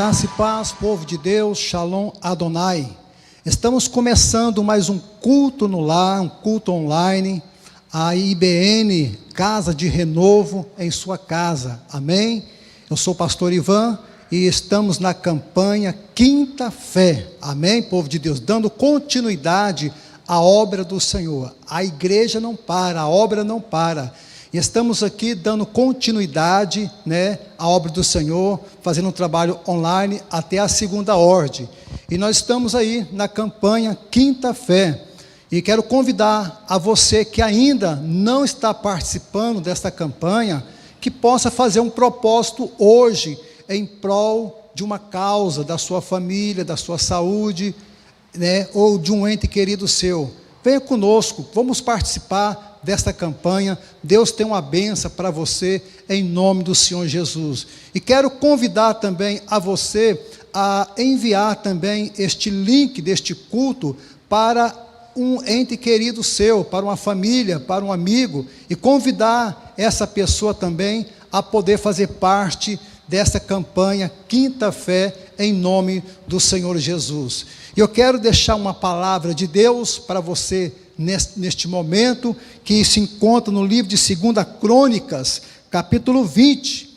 Graça e paz, povo de Deus, Shalom Adonai. Estamos começando mais um culto no lar, um culto online, a IBN, Casa de Renovo em sua casa, amém? Eu sou o pastor Ivan e estamos na campanha Quinta Fé, amém, povo de Deus, dando continuidade à obra do Senhor. A igreja não para, a obra não para. E estamos aqui dando continuidade, à obra do Senhor, fazendo um trabalho online até a segunda ordem. E nós estamos aí na campanha Quinta Fé. E quero convidar a você que ainda não está participando desta campanha, que possa fazer um propósito hoje em prol de uma causa, da sua família, da sua saúde, ou de um ente querido seu. Venha conosco, vamos participar desta campanha. Deus tem uma bênção para você, em nome do Senhor Jesus. E quero convidar também a você a enviar também este link deste culto para um ente querido seu, para uma família, para um amigo, e convidar essa pessoa também a poder fazer parte dessa campanha Quinta Fé, em nome do Senhor Jesus. E eu quero deixar uma palavra de Deus para você neste momento, que se encontra no livro de 2 Crônicas, capítulo 20,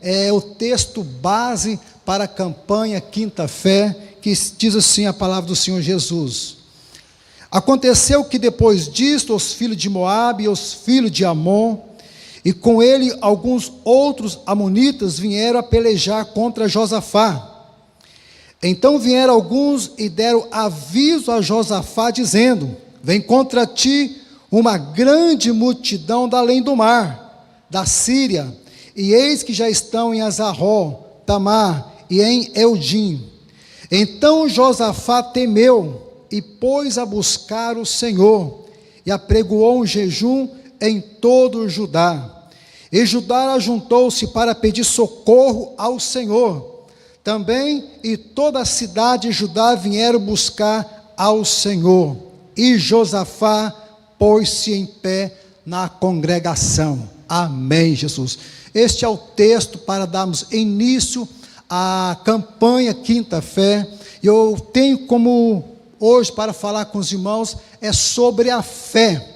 é o texto base para a campanha Quinta Fé, que diz assim a palavra do Senhor Jesus. Aconteceu que depois disto, os filhos de Moabe e os filhos de Amon, e com ele alguns outros amonitas vieram a pelejar contra Josafá. Então vieram alguns e deram aviso a Josafá, dizendo: vem contra ti uma grande multidão da além do mar, da Síria, e eis que já estão em Azaró, Tamar e em Eudim. Então Josafá temeu e pôs a buscar o Senhor, e apregoou um jejum em todo o Judá. E Judá ajuntou-se para pedir socorro ao Senhor. Também e toda a cidade de Judá vieram buscar ao Senhor. E Josafá pôs-se em pé na congregação. Amém, Jesus. Este é o texto para darmos início à campanha Quinta Fé. Eu tenho como hoje para falar com os irmãos é sobre a fé.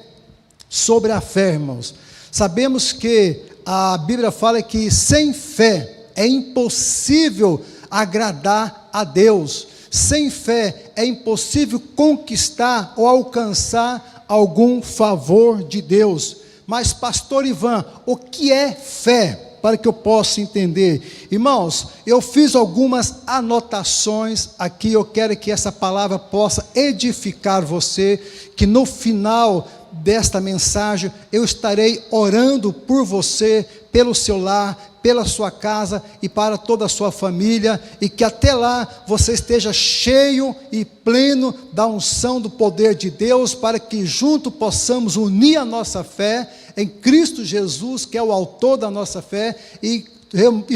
Sobre a fé, irmãos. Sabemos que a Bíblia fala que sem fé é impossível agradar a Deus. Sem fé é impossível conquistar ou alcançar algum favor de Deus. Mas, pastor Ivan, o que é fé? Para que eu possa entender. Irmãos, eu fiz algumas anotações aqui. Eu quero que essa palavra possa edificar você, que no final desta mensagem eu estarei orando por você, pelo seu lar, pela sua casa e para toda a sua família, e que até lá você esteja cheio e pleno da unção do poder de Deus, para que junto possamos unir a nossa fé em Cristo Jesus, que é o autor da nossa fé, e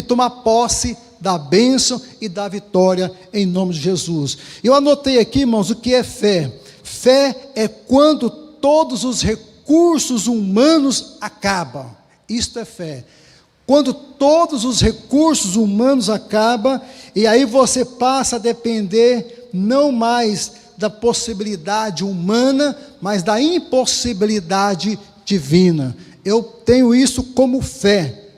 tomar posse da bênção e da vitória em nome de Jesus. Eu anotei aqui, irmãos, o que é fé. Fé é quando todos os recursos humanos acabam. Isto é fé. Quando todos os recursos humanos acabam, e aí você passa a depender não mais da possibilidade humana, mas da impossibilidade divina. Eu tenho isso como fé,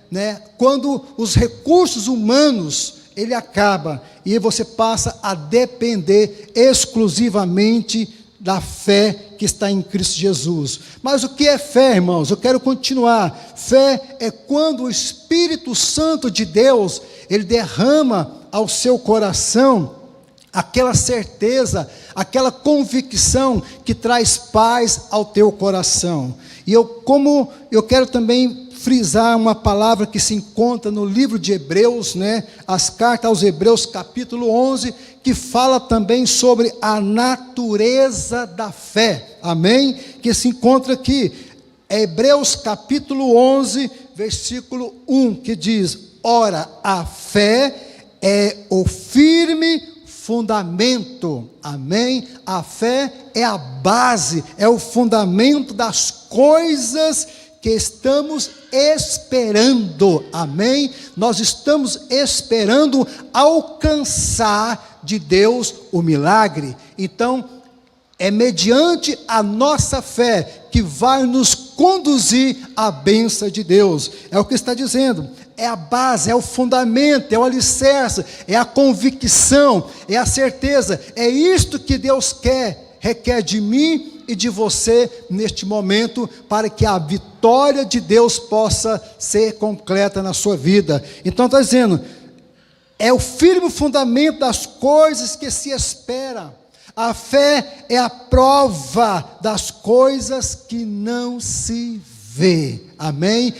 Quando os recursos humanos ele acaba, e você passa a depender exclusivamente da fé que está em Cristo Jesus. Mas o que é fé, irmãos? Eu quero continuar. Fé é quando o Espírito Santo de Deus, ele derrama ao seu coração aquela certeza, aquela convicção que traz paz ao teu coração. E eu quero também frisar uma palavra que se encontra no livro de Hebreus, as cartas aos Hebreus, capítulo 11, que fala também sobre a natureza da fé, amém? Que se encontra aqui, Hebreus capítulo 11, versículo 1, que diz: ora, a fé é o firme fundamento, amém? A fé é a base, é o fundamento das coisas que estamos esperando, amém? Nós estamos esperando alcançar de Deus o milagre. Então, é mediante a nossa fé que vai nos conduzir à bênção de Deus. É o que está dizendo. É a base, é o fundamento, é o alicerce, é a convicção, é a certeza. É isto que Deus requer de mim e de você neste momento, para que a vitória de Deus possa ser completa na sua vida. Então está dizendo, é o firme fundamento das coisas que se espera. A fé é a prova das coisas que não se vê, amém?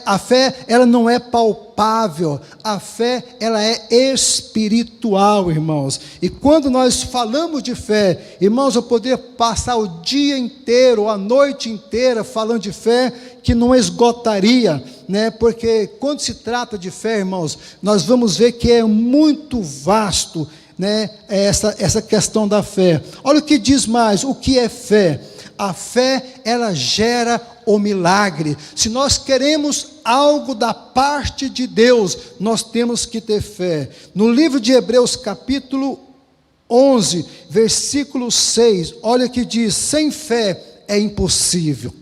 A fé, ela não é palpável, a fé, ela é espiritual, irmãos. E quando nós falamos de fé, irmãos, eu poder passar o dia inteiro, a noite inteira falando de fé, que não esgotaria, né? Porque quando se trata de fé, irmãos, nós vamos ver que é muito vasto, né, essa questão da fé. Olha o que diz mais, o que é fé? A fé, ela gera o milagre. Se nós queremos algo da parte de Deus, nós temos que ter fé. No livro de Hebreus, capítulo 11, versículo 6, olha o que diz, sem fé é impossível.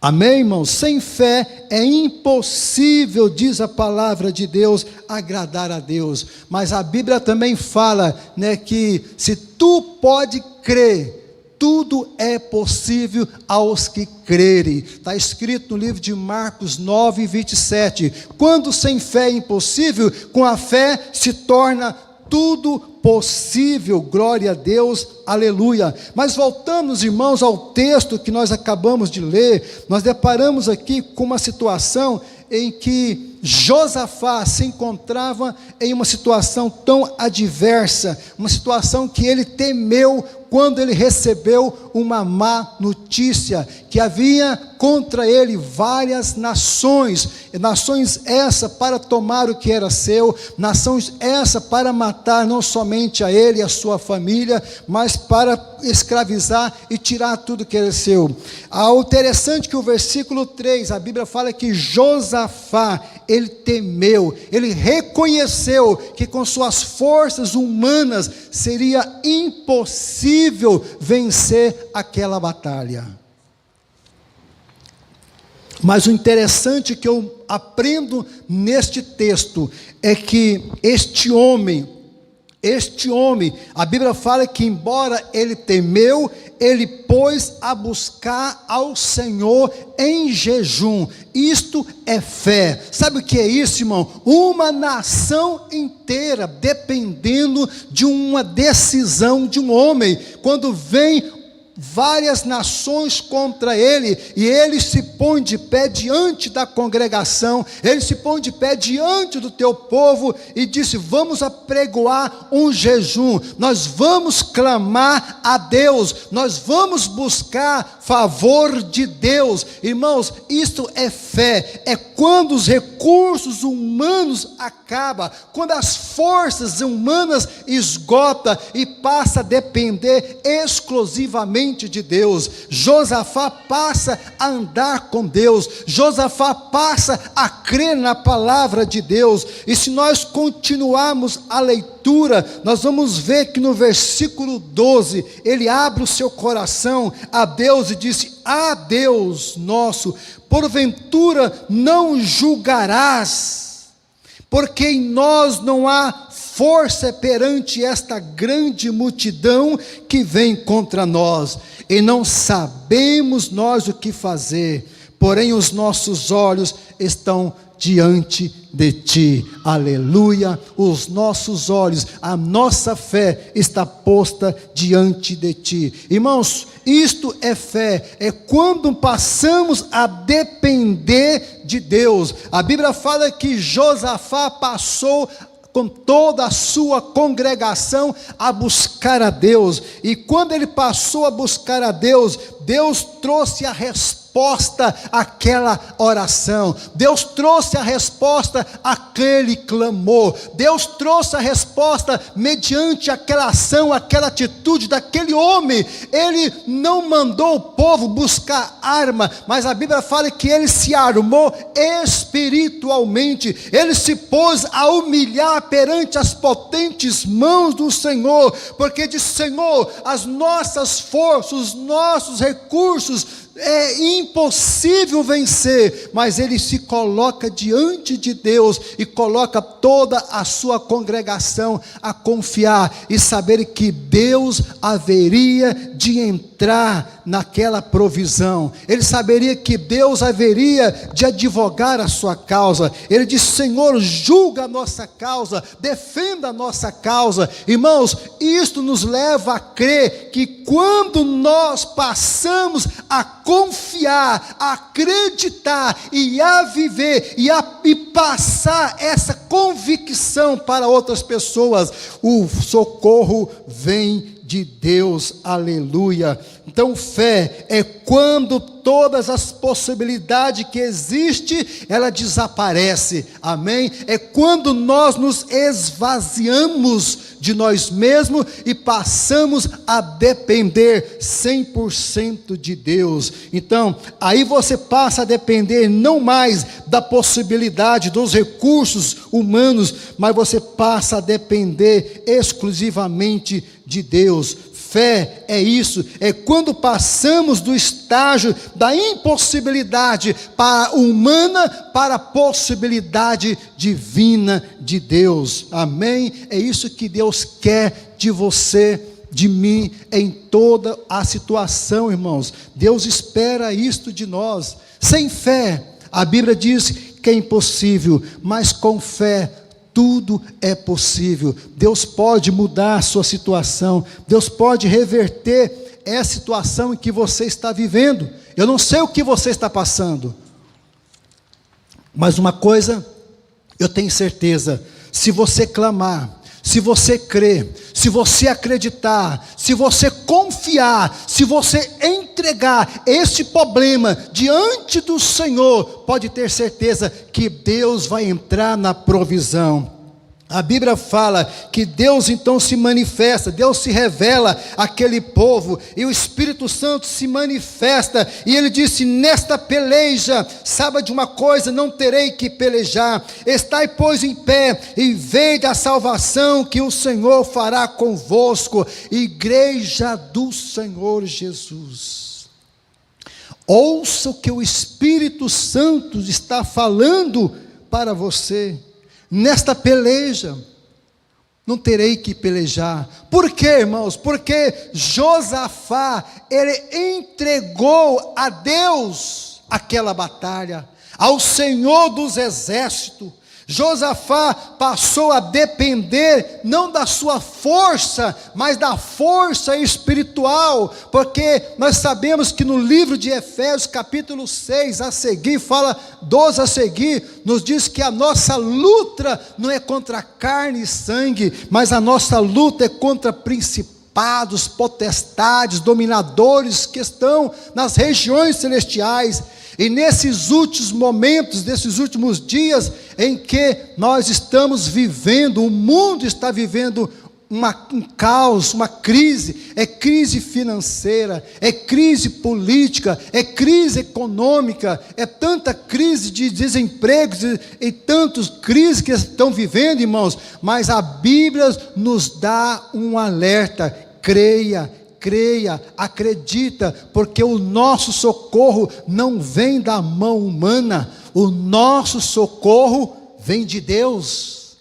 Amém, irmãos? Sem fé é impossível, diz a palavra de Deus, agradar a Deus. Mas a Bíblia também fala, né, que se tu pode crer, tudo é possível aos que crerem. Está escrito no livro de Marcos 9, 27. Quando sem fé é impossível, com a fé se torna tudo possível, glória a Deus, aleluia. Mas voltamos, irmãos, ao texto que nós acabamos de ler. Nós deparamos aqui com uma situação em que Josafá se encontrava em uma situação tão adversa, uma situação que ele temeu quando ele recebeu uma má notícia, que havia contra ele várias nações essa para tomar o que era seu, nações essa para matar não somente a ele e a sua família, mas para escravizar e tirar tudo que era seu. O interessante que o versículo 3, a Bíblia fala que Josafá, ele temeu, ele reconheceu que com suas forças humanas seria impossível vencer aquela batalha. Mas o interessante que eu aprendo neste texto é que este homem, a Bíblia fala que embora ele temeu, ele pôs a buscar ao Senhor em jejum. Isto é fé. Sabe o que é isso, irmão? Uma nação inteira dependendo de uma decisão de um homem. Quando vem várias nações contra ele, e ele se põe de pé diante da congregação, ele se põe de pé diante do teu povo, e disse, vamos apregoar um jejum, nós vamos clamar a Deus, nós vamos buscar favor de Deus. Irmãos, isto é fé, é quando os recursos humanos acabam, quando as forças humanas esgotam, e passa a depender exclusivamente de Deus. Josafá passa a andar com Deus, Josafá passa a crer na palavra de Deus. E se nós continuarmos a leitura, nós vamos ver que no versículo 12, ele abre o seu coração a Deus e disse, ah Deus nosso, porventura não julgarás, porque em nós não há força perante esta grande multidão que vem contra nós, e não sabemos nós o que fazer, porém os nossos olhos estão diante de ti, aleluia. Os nossos olhos, a nossa fé está posta diante de ti. Irmãos, isto é fé, é quando passamos a depender de Deus. A Bíblia fala que Josafá passou com toda a sua congregação a buscar a Deus, e quando ele passou a buscar a Deus, Deus trouxe a resposta resposta àquela oração. Deus trouxe a resposta àquele clamor. Deus trouxe a resposta mediante aquela ação, aquela atitude daquele homem. Ele não mandou o povo buscar arma, mas a Bíblia fala que ele se armou espiritualmente. Ele se pôs a humilhar perante as potentes mãos do Senhor, porque disse: Senhor, as nossas forças, os nossos recursos, é impossível vencer, mas ele se coloca diante de Deus e coloca toda a sua congregação a confiar e saber que Deus haveria de entrar naquela provisão. Ele saberia que Deus haveria de advogar a sua causa. Ele diz: Senhor, julga a nossa causa, defenda a nossa causa. Irmãos, isto nos leva a crer que quando nós passamos a confiar, a acreditar e a viver e passar essa convicção para outras pessoas, o socorro vem de Deus, aleluia. Então fé é quando todas as possibilidades que existem, ela desaparece, amém? É quando nós nos esvaziamos de nós mesmos e passamos a depender 100% de Deus. Então, aí você passa a depender não mais da possibilidade, dos recursos humanos, mas você passa a depender exclusivamente de Deus. Fé é isso, é quando passamos do estágio da impossibilidade humana para a possibilidade divina de Deus, amém? É isso que Deus quer de você, de mim, em toda a situação, irmãos. Deus espera isto de nós. Sem fé, a Bíblia diz que é impossível, mas com fé tudo é possível. Deus pode mudar a sua situação. Deus pode reverter essa situação em que você está vivendo. Eu não sei o que você está passando, mas uma coisa eu tenho certeza: se você clamar, se você crer, se você acreditar, se você confiar, se você entregar esse problema diante do Senhor, pode ter certeza que Deus vai entrar na provisão. A Bíblia fala que Deus então se manifesta, Deus se revela àquele povo, e o Espírito Santo se manifesta, e ele disse: nesta peleja, saiba de uma coisa, não terei que pelejar, estai pois em pé, e vede a salvação que o Senhor fará convosco, igreja do Senhor Jesus. Ouça o que o Espírito Santo está falando para você. Nesta peleja, não terei que pelejar. Por quê, irmãos? Porque Josafá, ele entregou a Deus aquela batalha, ao Senhor dos exércitos. Josafá passou a depender não da sua força, mas da força espiritual, porque nós sabemos que no livro de Efésios, capítulo 6, a seguir, fala 12 a seguir, nos diz que a nossa luta não é contra carne e sangue, mas a nossa luta é contra principados, potestades, dominadores que estão nas regiões celestiais. E nesses últimos momentos, nesses últimos dias em que nós estamos vivendo, o mundo está vivendo um caos, uma crise, é crise financeira, é crise política, é crise econômica, é tanta crise de desemprego e tantas crises que estão vivendo, irmãos, mas a Bíblia nos dá um alerta: creia, acredita, porque o nosso socorro não vem da mão humana, o nosso socorro vem de Deus.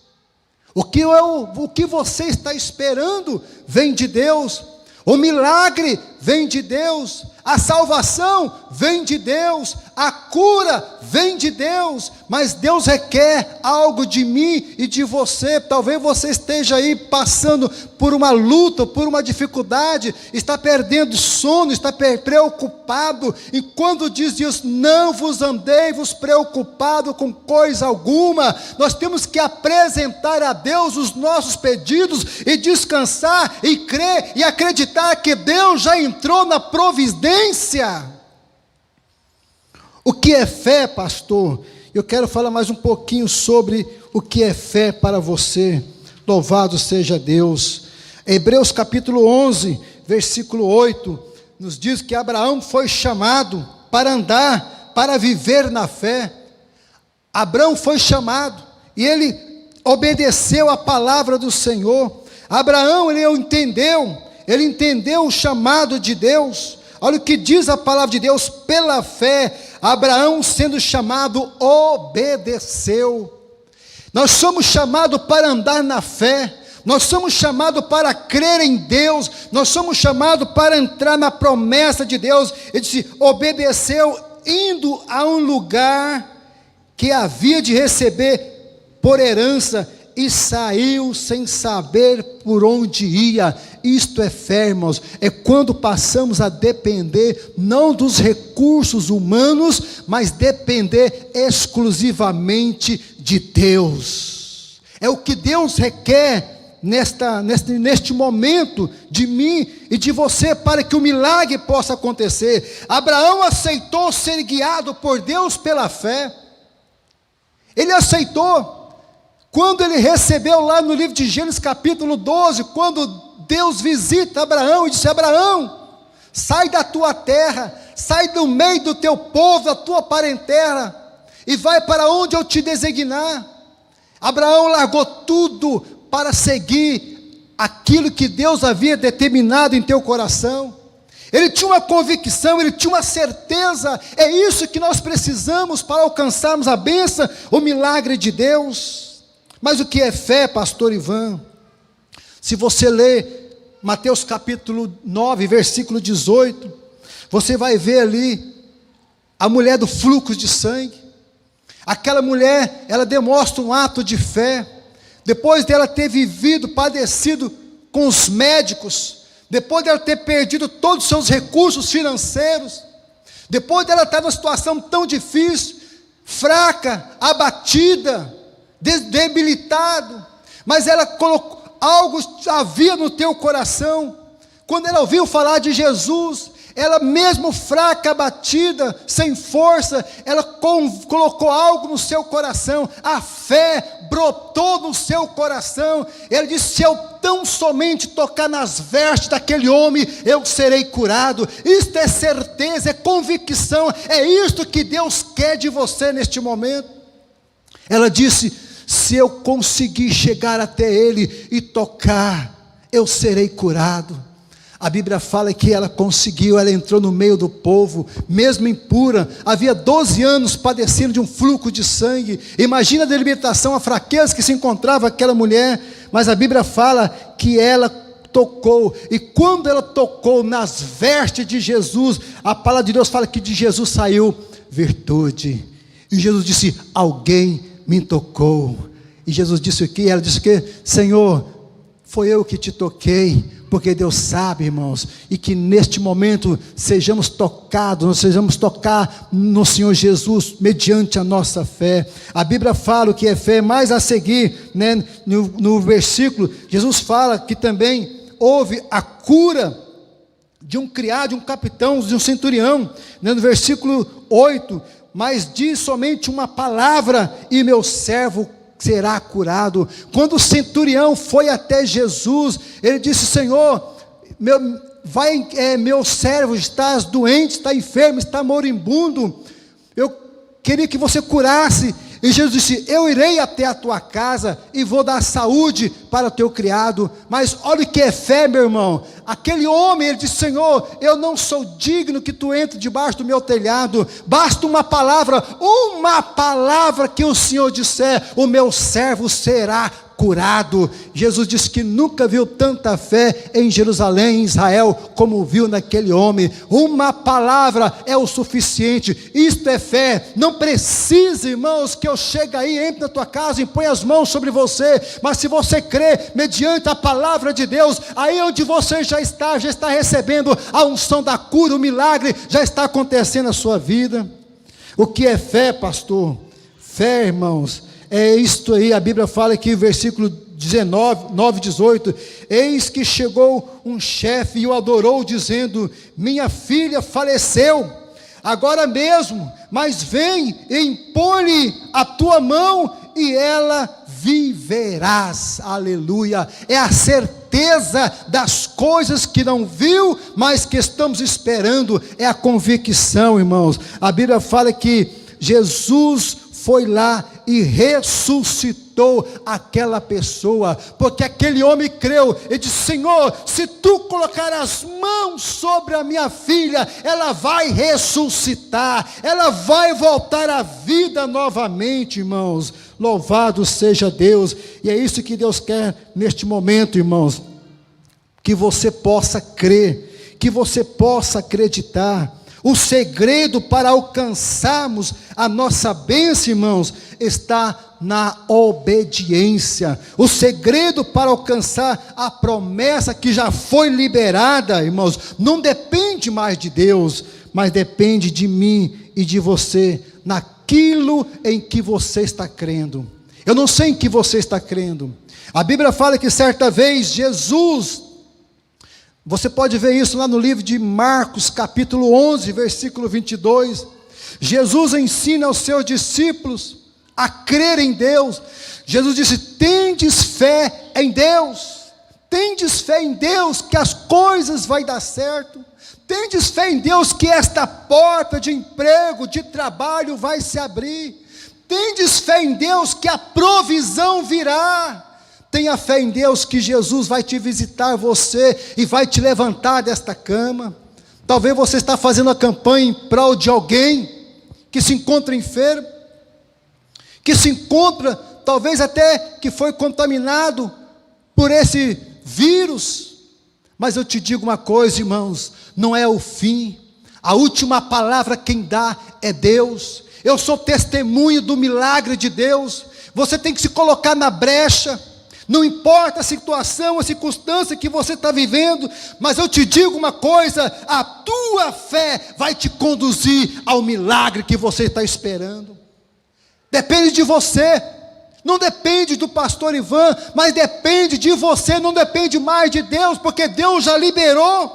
O que você está esperando vem de Deus. O milagre vem de Deus, a salvação vem de Deus, a cura vem de Deus, mas Deus requer algo de mim e de você. Talvez você esteja aí passando por uma luta, por uma dificuldade, está perdendo sono, está preocupado, e quando diz Deus: não vos andeis preocupado com coisa alguma, nós temos que apresentar a Deus os nossos pedidos, e descansar, e crer, e acreditar que Deus já entrou na providência. O que é fé, pastor? Eu quero falar mais um pouquinho sobre o que é fé para você. Louvado seja Deus. Hebreus capítulo 11, versículo 8, nos diz que Abraão foi chamado para andar, para viver na fé. Abraão foi chamado e ele obedeceu a palavra do Senhor. Abraão, ele entendeu o chamado de Deus. Olha o que diz a palavra de Deus: pela fé, Abraão, sendo chamado, obedeceu. Nós somos chamados para andar na fé, nós somos chamados para crer em Deus, nós somos chamados para entrar na promessa de Deus. Ele disse, obedeceu, indo a um lugar que havia de receber por herança, e saiu sem saber por onde ia. Isto é fé, irmãos, é quando passamos a depender não dos recursos humanos, mas depender exclusivamente de Deus. É o que Deus requer neste momento de mim e de você, para que o milagre possa acontecer. Abraão aceitou ser guiado por Deus pela fé. Ele aceitou. Quando ele recebeu lá no livro de Gênesis capítulo 12, quando Deus visita Abraão e disse, Abraão, sai da tua terra, sai do meio do teu povo, da tua parentela, e vai para onde eu te designar. Abraão largou tudo para seguir aquilo que Deus havia determinado em teu coração. Ele tinha uma convicção, ele tinha uma certeza. É isso que nós precisamos para alcançarmos a bênção, o milagre de Deus. Mas o que é fé, pastor Ivan? Se você ler Mateus capítulo 9, versículo 18, você vai ver ali a mulher do fluxo de sangue. Aquela mulher, ela demonstra um ato de fé. Depois dela ter vivido, padecido com os médicos, depois dela ter perdido todos os seus recursos financeiros, depois dela estar numa situação tão difícil, fraca, abatida, debilitado, mas ela colocou, algo havia no teu coração. Quando ela ouviu falar de Jesus, ela mesmo fraca, abatida, sem força, ela colocou algo no seu coração. A fé brotou no seu coração. Ela disse, se eu tão somente tocar nas vestes daquele homem, eu serei curado. Isto é certeza, é convicção, é isto que Deus quer de você neste momento. Ela disse, se eu conseguir chegar até ele e tocar, eu serei curado. A Bíblia fala que ela conseguiu, ela entrou no meio do povo, mesmo impura, havia 12 anos padecendo de um fluxo de sangue. Imagina a debilitação, a fraqueza que se encontrava aquela mulher, mas a Bíblia fala que ela tocou, e quando ela tocou nas vestes de Jesus, a palavra de Deus fala que de Jesus saiu virtude, e Jesus disse, alguém me tocou. E Jesus disse o que? Ela disse que, Senhor, foi eu que te toquei, porque Deus sabe, irmãos, e que neste momento sejamos tocados, nós sejamos tocar no Senhor Jesus, mediante a nossa fé. A Bíblia fala o que é fé, mas a seguir, né, no versículo, Jesus fala que também houve a cura de um criado, de um capitão, de um centurião, né, no versículo 8, mas diz somente uma palavra e meu servo será curado. Quando o centurião foi até Jesus, ele disse, Senhor, meu servo está doente, está enfermo, está moribundo, eu queria que você curasse. E Jesus disse, eu irei até a tua casa e vou dar saúde para o teu criado. Mas olha o que é fé, meu irmão. Aquele homem, ele disse, Senhor, eu não sou digno que tu entre debaixo do meu telhado. Basta uma palavra que o Senhor disser, o meu servo será curado. Jesus disse que nunca viu tanta fé em Jerusalém, em Israel, como viu naquele homem. Uma palavra é o suficiente. Isto é fé. Não precisa, irmãos, que eu chegue aí, entre na tua casa e põe as mãos sobre você, mas se você crê mediante a palavra de Deus, aí onde você já está recebendo a unção da cura, o milagre já está acontecendo na sua vida. O que é fé, pastor? Fé, irmãos, é isto aí. A Bíblia fala aqui, versículo 18, eis que chegou um chefe e o adorou, dizendo, minha filha faleceu, agora mesmo, mas vem e impõe-lhe a tua mão e ela viverás. Aleluia. É a certeza das coisas que não viu, mas que estamos esperando, é a convicção, irmãos. A Bíblia fala que Jesus foi lá e ressuscitou aquela pessoa, porque aquele homem creu e disse: Senhor, se tu colocar as mãos sobre a minha filha, ela vai ressuscitar, ela vai voltar à vida novamente, irmãos. Louvado seja Deus. E é isso que Deus quer neste momento, irmãos, que você possa crer, que você possa acreditar. O segredo para alcançarmos a nossa bênção, irmãos, está na obediência. O segredo para alcançar a promessa que já foi liberada, irmãos, não depende mais de Deus, mas depende de mim e de você, naquilo em que você está crendo. Eu não sei em que você está crendo. A Bíblia fala que certa vez Jesus, você pode ver isso lá no livro de Marcos, capítulo 11, versículo 22. Jesus ensina aos seus discípulos a crer em Deus. Jesus disse: tendes fé em Deus. Tendes fé em Deus que as coisas vão dar certo. Tendes fé em Deus que esta porta de emprego, de trabalho vai se abrir. Tendes fé em Deus que a provisão virá. Tenha fé em Deus que Jesus vai te visitar você e vai te levantar desta cama. Talvez você está fazendo a campanha em prol de alguém que se encontra enfermo, que se encontra, talvez até que foi contaminado por esse vírus. Mas eu te digo uma coisa, irmãos, não é o fim. A última palavra quem dá é Deus. Eu sou testemunho do milagre de Deus. Você tem que se colocar na brecha. Não importa a situação, a circunstância que você está vivendo, mas eu te digo uma coisa: a tua fé vai te conduzir ao milagre que você está esperando. Depende de você, não depende do pastor Ivan, mas depende de você, não depende mais de Deus, porque Deus já liberou,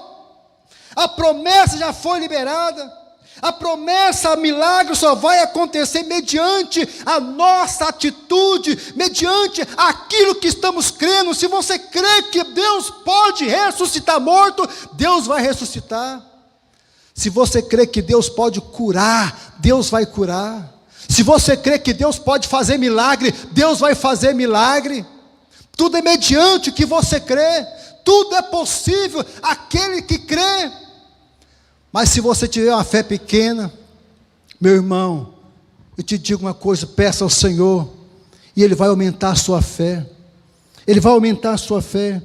a promessa já foi liberada. A promessa, o milagre só vai acontecer mediante a nossa atitude, mediante aquilo que estamos crendo. Se você crê que Deus pode ressuscitar morto, Deus vai ressuscitar. Se você crê que Deus pode curar, Deus vai curar. Se você crê que Deus pode fazer milagre, Deus vai fazer milagre. Tudo é mediante o que você crê, tudo é possível aquele que crê. Mas se você tiver uma fé pequena, meu irmão, eu te digo uma coisa: peça ao Senhor, e Ele vai aumentar a sua fé. Ele vai aumentar a sua fé.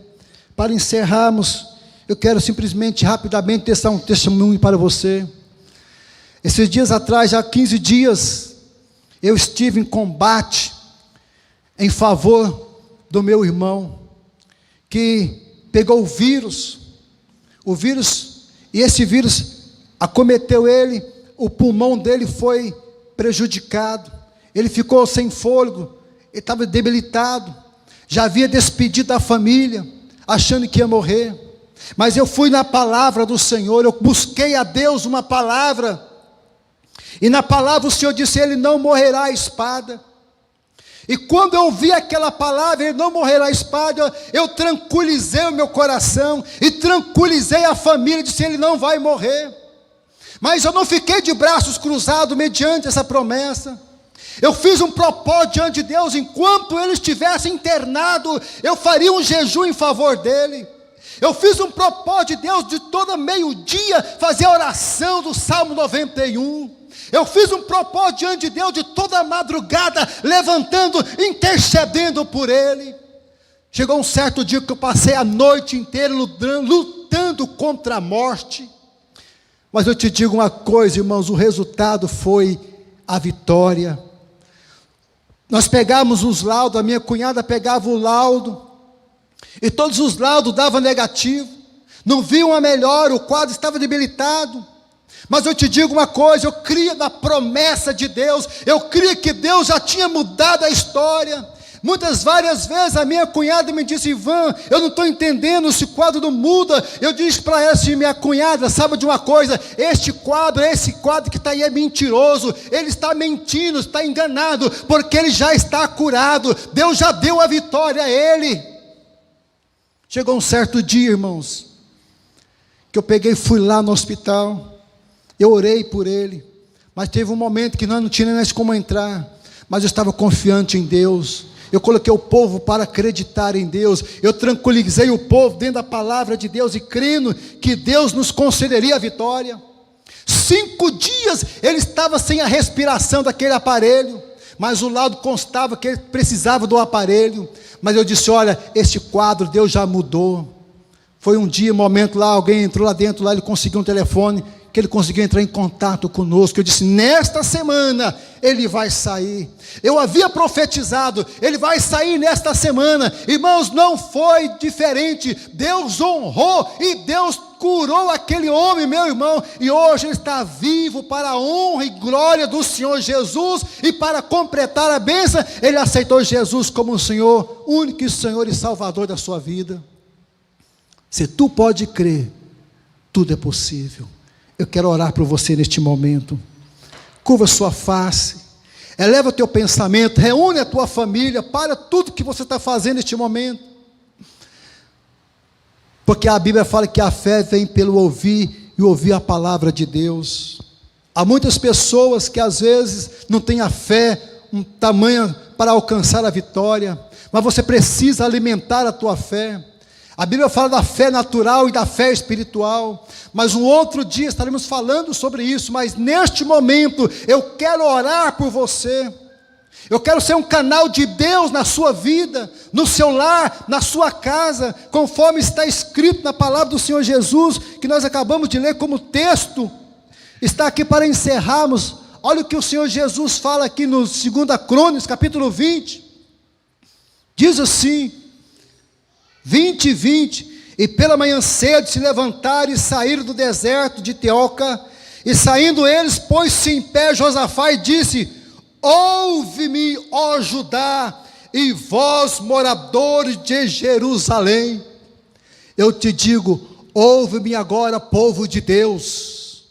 Para encerrarmos, eu quero simplesmente, rapidamente, testar um testemunho para você. Esses dias atrás, já 15 dias, eu estive em combate, em favor do meu irmão, que pegou o vírus, e esse vírus acometeu ele, o pulmão dele foi prejudicado, ele ficou sem fôlego, ele estava debilitado, já havia despedido da família, achando que ia morrer, mas eu fui na palavra do Senhor, eu busquei a Deus uma palavra, e na palavra o Senhor disse: ele não morrerá à espada. E quando eu ouvi aquela palavra, ele não morrerá à espada, eu tranquilizei o meu coração, e tranquilizei a família, disse: ele não vai morrer. Mas eu não fiquei de braços cruzados mediante essa promessa. Eu fiz um propósito diante de Deus: enquanto ele estivesse internado, eu faria um jejum em favor dele. Eu fiz um propósito de Deus, de todo meio-dia fazer a oração do Salmo 91. Eu fiz um propósito diante de Deus, de toda madrugada, levantando, intercedendo por ele. Chegou um certo dia que eu passei a noite inteira lutando contra a morte. Mas eu te digo uma coisa, irmãos, o resultado foi a vitória. Nós pegamos os laudos, a minha cunhada pegava o laudo, e todos os laudos davam negativo, não viam a melhora, o quadro estava debilitado. Mas eu te digo uma coisa, eu cria na promessa de Deus, eu cria que Deus já tinha mudado a história. Várias vezes a minha cunhada me disse: Ivan, eu não estou entendendo, esse quadro não muda. Eu disse para ela assim: minha cunhada, sabe de uma coisa? Esse quadro que está aí é mentiroso. Ele está mentindo, está enganado, porque ele já está curado. Deus já deu a vitória a ele. Chegou um certo dia, irmãos, que eu peguei e fui lá no hospital. Eu orei por ele, mas teve um momento que nós não tínhamos mais como entrar, mas eu estava confiante em Deus. Eu coloquei o povo para acreditar em Deus. Eu tranquilizei o povo dentro da palavra de Deus e crendo que Deus nos concederia a vitória. 5 dias ele estava sem a respiração daquele aparelho, mas o laudo constava que ele precisava do aparelho. Mas eu disse: olha, este quadro Deus já mudou. Foi um dia, um momento lá, alguém entrou lá dentro, lá ele conseguiu um telefone, que ele conseguiu entrar em contato conosco. Eu disse: nesta semana ele vai sair. Eu havia profetizado: ele vai sair nesta semana. Irmãos, não foi diferente. Deus honrou e Deus curou aquele homem, meu irmão, e hoje ele está vivo para a honra e glória do Senhor Jesus. E para completar a bênção, ele aceitou Jesus como o Senhor, único Senhor e Salvador da sua vida. Se tu pode crer, tudo é possível. Eu quero orar por você neste momento. Curva sua face, eleva o teu pensamento, reúne a tua família, para tudo que você está fazendo neste momento, porque a Bíblia fala que a fé vem pelo ouvir, e ouvir a palavra de Deus. Há muitas pessoas que às vezes não têm a fé, um tamanho para alcançar a vitória, mas você precisa alimentar a tua fé. A Bíblia fala da fé natural e da fé espiritual, mas um outro dia estaremos falando sobre isso. Mas neste momento eu quero orar por você. Eu quero ser um canal de Deus na sua vida, no seu lar, na sua casa, conforme está escrito na palavra do Senhor Jesus, que nós acabamos de ler como texto. Está aqui para encerrarmos. Olha o que o Senhor Jesus fala aqui no 2 Crônicas, capítulo 20. Diz assim, 20: e pela manhã cedo se levantaram e saíram do deserto de Teoca, e saindo eles, pôs-se em pé Josafá e disse: ouve-me, ó Judá, e vós moradores de Jerusalém. Eu te digo, ouve-me agora, povo de Deus,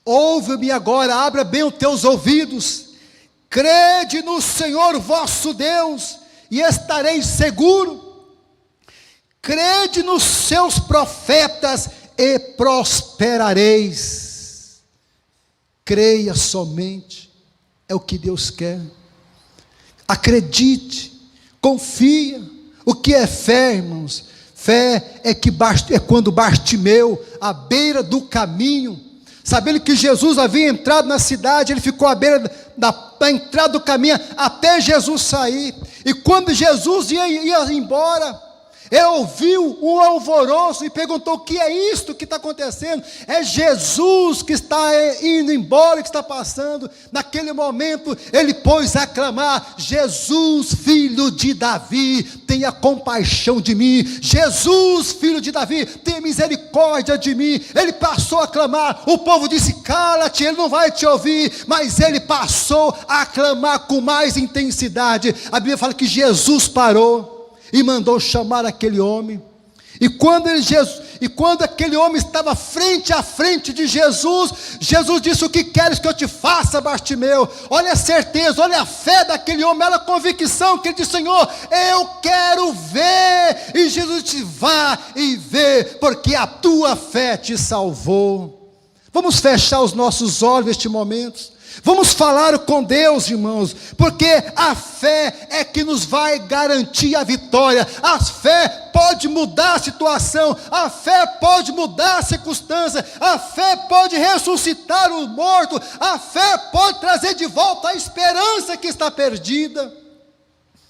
ouve-me agora, abra bem os teus ouvidos, crede no Senhor vosso Deus, e estareis seguro. Crede nos seus profetas e prosperareis. Creia somente, é o que Deus quer. Acredite, confia. O que é fé, irmãos? Fé é quando Bartimeu, à beira do caminho, sabendo que Jesus havia entrado na cidade, ele ficou à beira da entrada do caminho até Jesus sair. E quando Jesus ia embora, ele ouviu um alvoroço e perguntou: o que é isto que está acontecendo? É Jesus que está indo embora, que está passando. Naquele momento ele pôs a clamar: Jesus, filho de Davi, tenha compaixão de mim. Jesus, filho de Davi, tenha misericórdia de mim. Ele passou a clamar. O povo disse: cala-te, ele não vai te ouvir. Mas ele passou a clamar com mais intensidade. A Bíblia fala que Jesus parou e mandou chamar aquele homem. E quando aquele homem estava frente a frente de Jesus, Jesus disse: o que queres que eu te faça, Bartimeu? Olha a certeza, olha a fé daquele homem, olha a convicção que ele disse: Senhor, eu quero ver. E Jesus disse: vá e vê, porque a tua fé te salvou. Vamos fechar os nossos olhos neste momento. Vamos falar com Deus, irmãos, porque a fé é que nos vai garantir a vitória. A fé pode mudar a situação, a fé pode mudar a circunstância, a fé pode ressuscitar o morto, a fé pode trazer de volta a esperança que está perdida.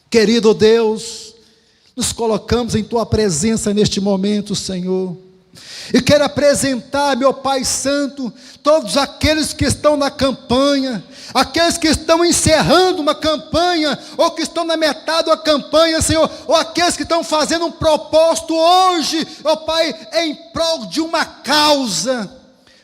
Querido Deus, nos colocamos em Tua presença neste momento, Senhor, e quero apresentar, meu Pai Santo, todos aqueles que estão na campanha, aqueles que estão encerrando uma campanha, ou que estão na metade da campanha, Senhor, ou aqueles que estão fazendo um propósito hoje, ó Pai, em prol de uma causa.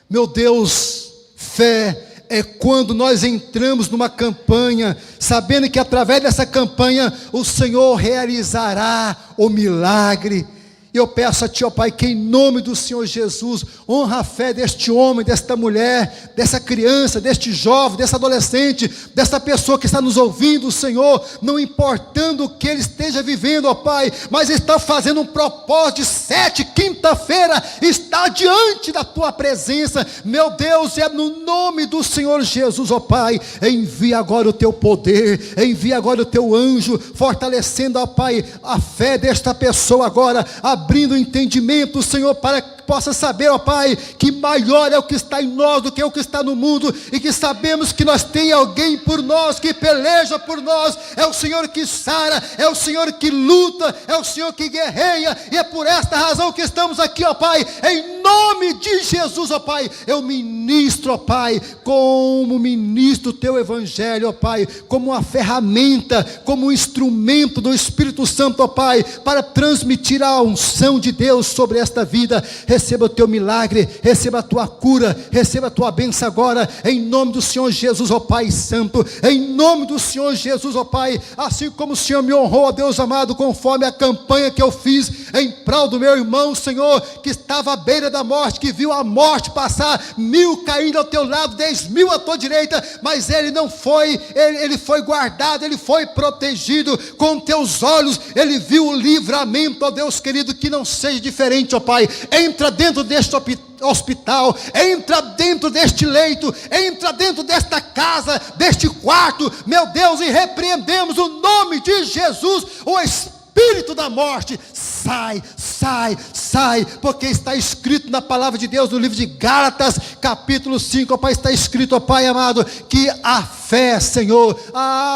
Meu Deus, fé é quando nós entramos numa campanha, sabendo que através dessa campanha o Senhor realizará o milagre. Eu peço a Ti, ó Pai, que em nome do Senhor Jesus, honra a fé deste homem, desta mulher, dessa criança, deste jovem, desse adolescente, dessa pessoa que está nos ouvindo, Senhor, não importando o que ele esteja vivendo, ó Pai, mas está fazendo um propósito de 7, quinta-feira, está diante da Tua presença, meu Deus, é no nome do Senhor Jesus, ó Pai, envia agora o Teu poder, envia agora o Teu anjo, fortalecendo, ó Pai, a fé desta pessoa agora, abrindo o entendimento, Senhor, para que possa saber, ó Pai, que maior é o que está em nós do que o que está no mundo, e que sabemos que nós tem alguém por nós, que peleja por nós, é o Senhor que sara, é o Senhor que luta, é o Senhor que guerreia, e é por esta razão que estamos aqui, ó Pai, em nome de Jesus, ó Pai, eu ministro, ó Pai, como ministro o Teu Evangelho, ó Pai, como uma ferramenta, como um instrumento do Espírito Santo, ó Pai, para transmitir a unção de Deus sobre esta vida. Receba o Teu milagre, receba a Tua cura, receba a Tua bênção agora, em nome do Senhor Jesus, ó Pai Santo, em nome do Senhor Jesus, ó Pai, assim como o Senhor me honrou, ó Deus amado, conforme a campanha que eu fiz, em prol do meu irmão, Senhor, que estava à beira da morte, que viu a morte passar, 1000 caindo ao Teu lado, 10.000 à Tua direita, mas ele não foi, ele foi guardado, ele foi protegido, com Teus olhos, ele viu o livramento, ó Deus querido, que não seja diferente, ó Pai, entra dentro deste hospital, entra dentro deste leito, entra dentro desta casa, deste quarto, meu Deus, e repreendemos o nome de Jesus, o espírito da morte, sai, sai, sai, porque está escrito na palavra de Deus, no livro de Gálatas, capítulo 5, ó Pai, está escrito, ó Pai amado, que a fé, Senhor,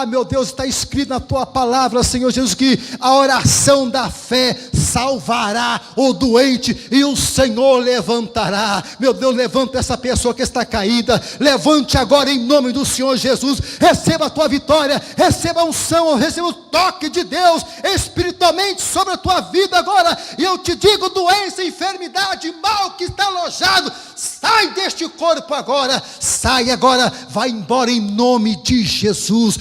meu Deus, está escrito na Tua palavra, Senhor Jesus, que a oração da fé salvará o doente, e o Senhor levantará. Meu Deus, levanta essa pessoa que está caída, levante agora em nome do Senhor Jesus, receba a Tua vitória, receba a unção, receba o toque de Deus, espiritualmente sobre a tua vida agora, e eu te digo, doença, enfermidade, mal que está alojado, sai deste corpo agora, sai agora, vai embora em nome de Jesus,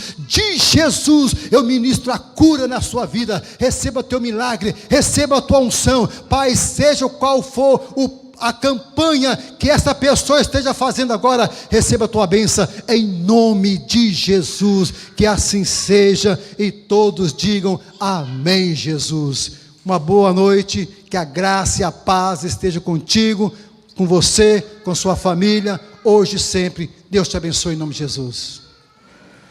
eu ministro a cura na sua vida, receba o teu milagre, receba a tua unção, Pai, seja qual for a campanha que essa pessoa esteja fazendo agora, receba a tua bênção, em nome de Jesus, que assim seja, e todos digam, amém. Jesus, uma boa noite, que a graça e a paz esteja contigo, com você, com sua família, hoje e sempre, Deus te abençoe em nome de Jesus.